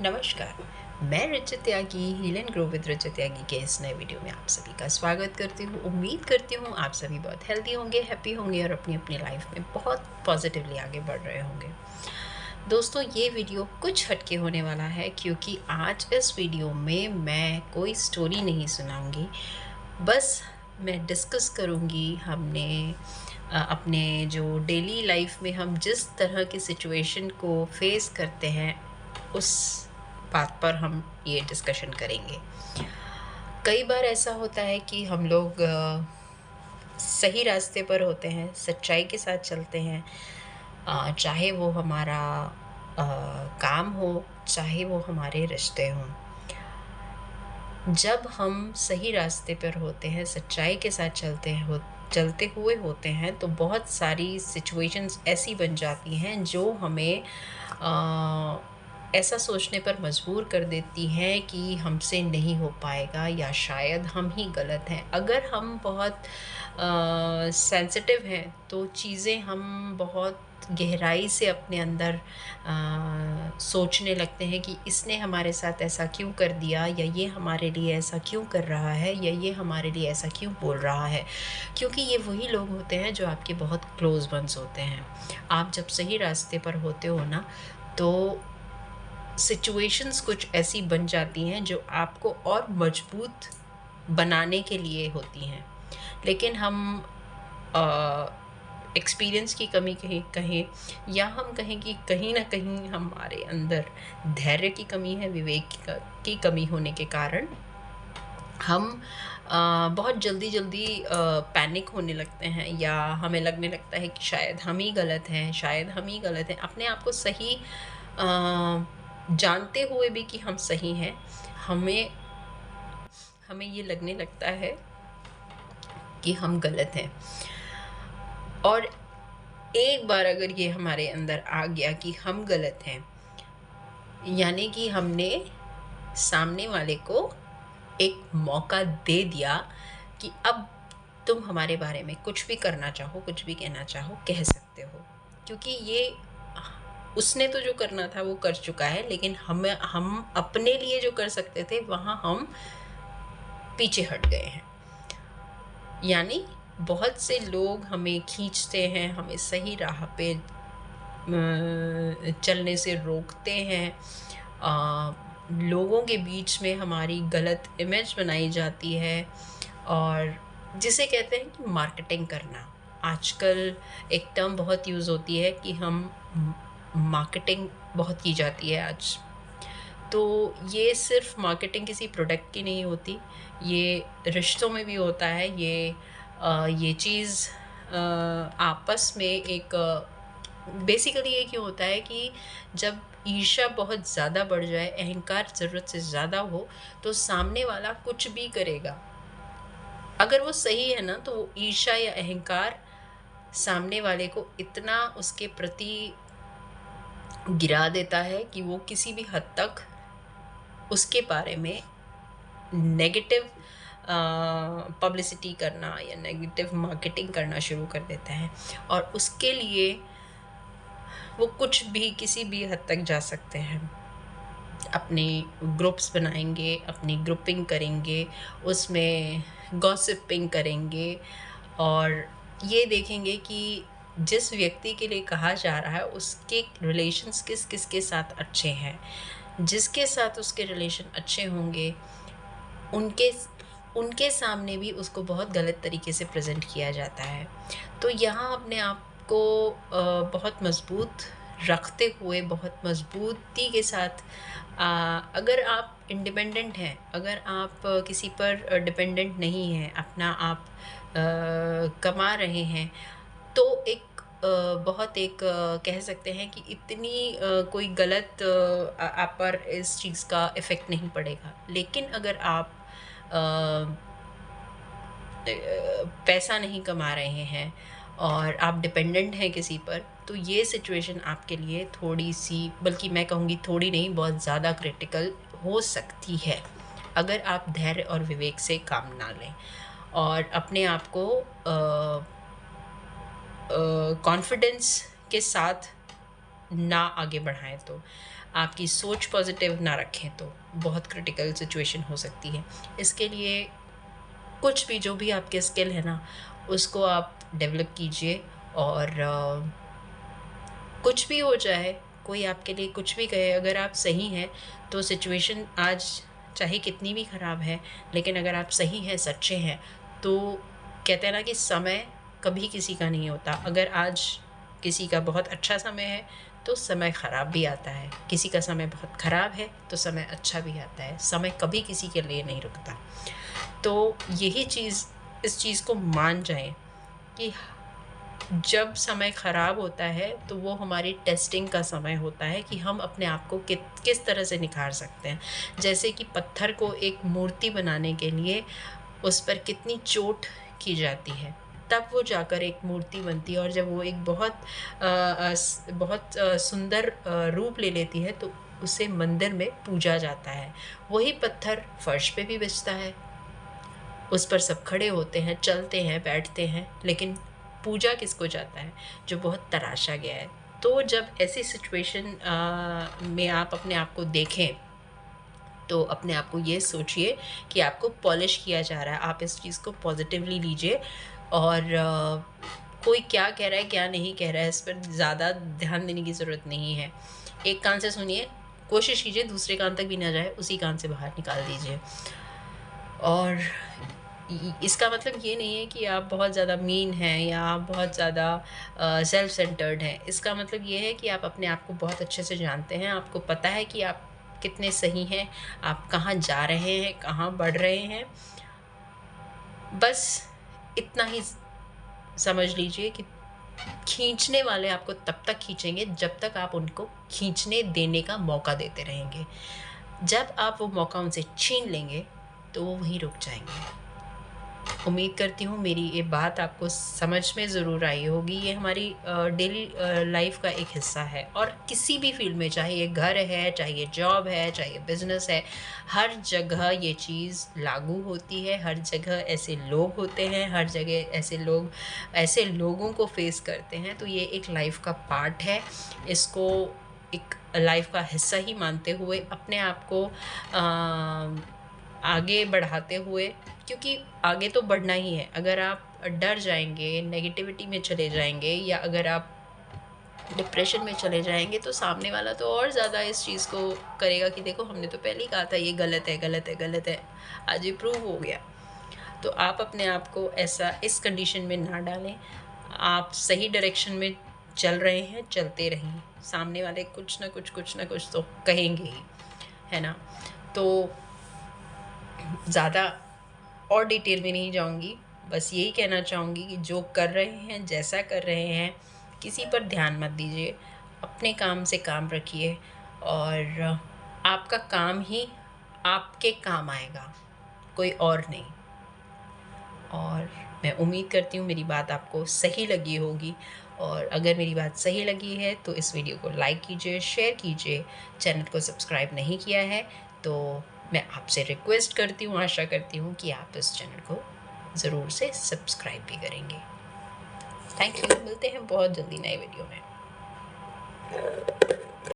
नमस्कार। मैं रचित त्यागी हील एंड ग्रो विद रचित त्यागी के इस नए वीडियो में आप सभी का स्वागत करती हूँ। उम्मीद करती हूँ आप सभी बहुत हेल्दी होंगे, हैप्पी होंगे और अपनी अपनी लाइफ में बहुत पॉजिटिवली आगे बढ़ रहे होंगे। दोस्तों, ये वीडियो कुछ हटके होने वाला है क्योंकि आज इस वीडियो में मैं कोई स्टोरी नहीं सुनाऊंगी। बस मैं डिस्कस करूंगी अपने जो डेली लाइफ में हम जिस तरह की सिचुएशन को फेस करते हैं उस बात पर हम ये डिस्कशन करेंगे। कई बार ऐसा होता है कि हम लोग सही रास्ते पर होते हैं, सच्चाई के साथ चलते हैं, चाहे वो हमारा काम हो, चाहे वो हमारे रिश्ते हों। जब हम सही रास्ते पर होते हैं, सच्चाई के साथ चलते हुए होते हैं, तो बहुत सारी सिचुएशंस ऐसी बन जाती हैं जो हमें ऐसा सोचने पर मजबूर कर देती हैं कि हमसे नहीं हो पाएगा या शायद हम ही गलत हैं। अगर हम बहुत सेंसिटिव हैं तो चीज़ें हम बहुत गहराई से अपने अंदर सोचने लगते हैं कि इसने हमारे साथ ऐसा क्यों कर दिया, या ये हमारे लिए ऐसा क्यों कर रहा है, या ये हमारे लिए ऐसा क्यों बोल रहा है। क्योंकि ये वही लोग होते हैं जो आपके बहुत क्लोज वंस होते हैं। आप जब सही रास्ते पर होते हो ना, तो सिचुएशंस कुछ ऐसी बन जाती हैं जो आपको और मजबूत बनाने के लिए होती हैं। लेकिन हम एक्सपीरियंस की कमी कहीं कहें, या हम कहें कि कहीं ना कहीं हमारे अंदर धैर्य की कमी है, विवेक की कमी होने के कारण हम बहुत जल्दी जल्दी पैनिक होने लगते हैं, या हमें लगने लगता है कि शायद हम ही गलत हैं, शायद हम ही गलत हैं। अपने आप को सही जानते हुए भी कि हम सही हैं, हमें हमें ये लगने लगता है कि हम गलत हैं। और एक बार अगर ये हमारे अंदर आ गया कि हम गलत हैं, यानी कि हमने सामने वाले को एक मौका दे दिया कि अब तुम हमारे बारे में कुछ भी करना चाहो, कुछ भी कहना चाहो, कह सकते हो। क्योंकि ये उसने तो जो करना था वो कर चुका है, लेकिन हम अपने लिए जो कर सकते थे वहाँ हम पीछे हट गए हैं। यानी बहुत से लोग हमें खींचते हैं, हमें सही राह पे चलने से रोकते हैं। लोगों के बीच में हमारी गलत इमेज बनाई जाती है, और जिसे कहते हैं कि मार्केटिंग करना। आजकल एक टर्म बहुत यूज़ होती है कि मार्केटिंग बहुत की जाती है आज। तो ये सिर्फ मार्केटिंग किसी प्रोडक्ट की नहीं होती, ये रिश्तों में भी होता है। ये चीज़ आपस में एक बेसिकली ये क्यों होता है कि जब ईर्ष्या बहुत ज़्यादा बढ़ जाए, अहंकार ज़रूरत से ज़्यादा हो, तो सामने वाला कुछ भी करेगा। अगर वो सही है ना, तो वो ईर्ष्या या अहंकार सामने वाले को इतना उसके प्रति गिरा देता है कि वो किसी भी हद तक उसके बारे में नेगेटिव पब्लिसिटी करना या नेगेटिव मार्केटिंग करना शुरू कर देता है। और उसके लिए वो कुछ भी किसी भी हद तक जा सकते हैं। अपने ग्रुप्स बनाएंगे, अपनी ग्रुपिंग करेंगे, उसमें गॉसिपिंग करेंगे, और ये देखेंगे कि जिस व्यक्ति के लिए कहा जा रहा है उसके रिलेशंस किस किस के साथ अच्छे हैं। जिसके साथ उसके रिलेशन अच्छे होंगे, उनके उनके सामने भी उसको बहुत गलत तरीके से प्रेज़ेंट किया जाता है। तो यहाँ अपने आप को बहुत मज़बूत रखते हुए, बहुत मज़बूती के साथ, अगर आप इंडिपेंडेंट हैं, अगर आप किसी पर डिपेंडेंट नहीं हैं, अपना आप कमा रहे हैं, तो बहुत कह सकते हैं कि इतनी कोई गलत आप पर इस चीज़ का इफ़ेक्ट नहीं पड़ेगा। लेकिन अगर आप पैसा नहीं कमा रहे हैं और आप डिपेंडेंट हैं किसी पर, तो ये सिचुएशन आपके लिए थोड़ी-सी, बल्कि मैं कहूँगी थोड़ी नहीं, बहुत ज़्यादा क्रिटिकल हो सकती है, अगर आप धैर्य और विवेक से काम ना लें और अपने आप को कॉन्फिडेंस के साथ ना आगे बढ़ाएँ तो। आपकी सोच पॉजिटिव ना रखें तो बहुत क्रिटिकल सिचुएशन हो सकती है। इसके लिए कुछ भी जो भी आपके स्किल है ना, उसको आप डेवलप कीजिए। और कुछ भी हो जाए, कोई आपके लिए कुछ भी कहे, अगर आप सही हैं तो सिचुएशन आज चाहे कितनी भी ख़राब है, लेकिन अगर आप सही हैं, सच्चे हैं, तो कहते हैं ना कि समय कभी किसी का नहीं होता। अगर आज किसी का बहुत अच्छा समय है तो समय ख़राब भी आता है, किसी का समय बहुत ख़राब है तो समय अच्छा भी आता है। समय कभी किसी के लिए नहीं रुकता। तो यही चीज़, इस चीज़ को मान जाएं कि जब समय ख़राब होता है तो वो हमारी टेस्टिंग का समय होता है कि हम अपने आप को किस तरह से निखार सकते हैं। जैसे कि पत्थर को एक मूर्ति बनाने के लिए उस पर कितनी चोट की जाती है, तब वो जाकर एक मूर्ति बनती है। और जब वो एक बहुत सुंदर रूप ले लेती है तो उसे मंदिर में पूजा जाता है। वही पत्थर फर्श पे भी बिछता है, उस पर सब खड़े होते हैं, चलते हैं, बैठते हैं, लेकिन पूजा किसको जाता है? जो बहुत तराशा गया है। तो जब ऐसी सिचुएशन में आप अपने आप को देखें, तो अपने आप को ये सोचिए कि आपको पॉलिश किया जा रहा है। आप इस चीज़ को पॉज़िटिवली लीजिए। और कोई क्या कह रहा है, क्या नहीं कह रहा है, इस पर ज़्यादा ध्यान देने की ज़रूरत नहीं है। एक कान से सुनिए, कोशिश कीजिए दूसरे कान तक भी ना जाए, उसी कान से बाहर निकाल दीजिए। और इसका मतलब ये नहीं है कि आप बहुत ज़्यादा मीन हैं या आप बहुत ज़्यादा सेल्फ सेंटर्ड हैं। इसका मतलब ये है कि आप अपने आप को बहुत अच्छे से जानते हैं, आपको पता है कि आप कितने सही हैं, आप कहाँ जा रहे हैं, कहाँ बढ़ रहे हैं। बस इतना ही समझ लीजिए कि खींचने वाले आपको तब तक खींचेंगे जब तक आप उनको खींचने देने का मौका देते रहेंगे। जब आप वो मौका उनसे छीन लेंगे तो वो वहीं रुक जाएंगे। उम्मीद करती हूँ मेरी ये बात आपको समझ में ज़रूर आई होगी। ये हमारी डेली लाइफ का एक हिस्सा है, और किसी भी फील्ड में, चाहे ये घर है, चाहे ये जॉब है, चाहे ये बिज़नेस है, हर जगह ये चीज़ लागू होती है। हर जगह ऐसे लोग होते हैं, हर जगह ऐसे लोगों को फेस करते हैं। तो ये एक लाइफ का पार्ट है। इसको एक लाइफ का हिस्सा ही मानते हुए अपने आप को आगे बढ़ाते हुए, क्योंकि आगे तो बढ़ना ही है। अगर आप डर जाएंगे, नेगेटिविटी में चले जाएंगे, या अगर आप डिप्रेशन में चले जाएंगे, तो सामने वाला तो और ज़्यादा इस चीज़ को करेगा कि देखो, हमने तो पहले ही कहा था ये गलत है, गलत है, गलत है, आज ये प्रूव हो गया। तो आप अपने आप को ऐसा इस कंडीशन में ना डालें। आप सही डायरेक्शन में चल रहे हैं, चलते रहिए। सामने वाले कुछ ना कुछ तो कहेंगे ही, है ना। तो ज़्यादा और डिटेल में नहीं जाऊँगी, बस यही कहना चाहूँगी कि जो कर रहे हैं, जैसा कर रहे हैं, किसी पर ध्यान मत दीजिए। अपने काम से काम रखिए, और आपका काम ही आपके काम आएगा, कोई और नहीं। और मैं उम्मीद करती हूँ मेरी बात आपको सही लगी होगी। और अगर मेरी बात सही लगी है तो इस वीडियो को लाइक कीजिए, शेयर कीजिए। चैनल को सब्सक्राइब नहीं किया है तो मैं आपसे रिक्वेस्ट करती हूँ, आशा करती हूँ कि आप इस चैनल को ज़रूर से सब्सक्राइब भी करेंगे। Thank you. मिलते हैं बहुत जल्दी नए वीडियो में।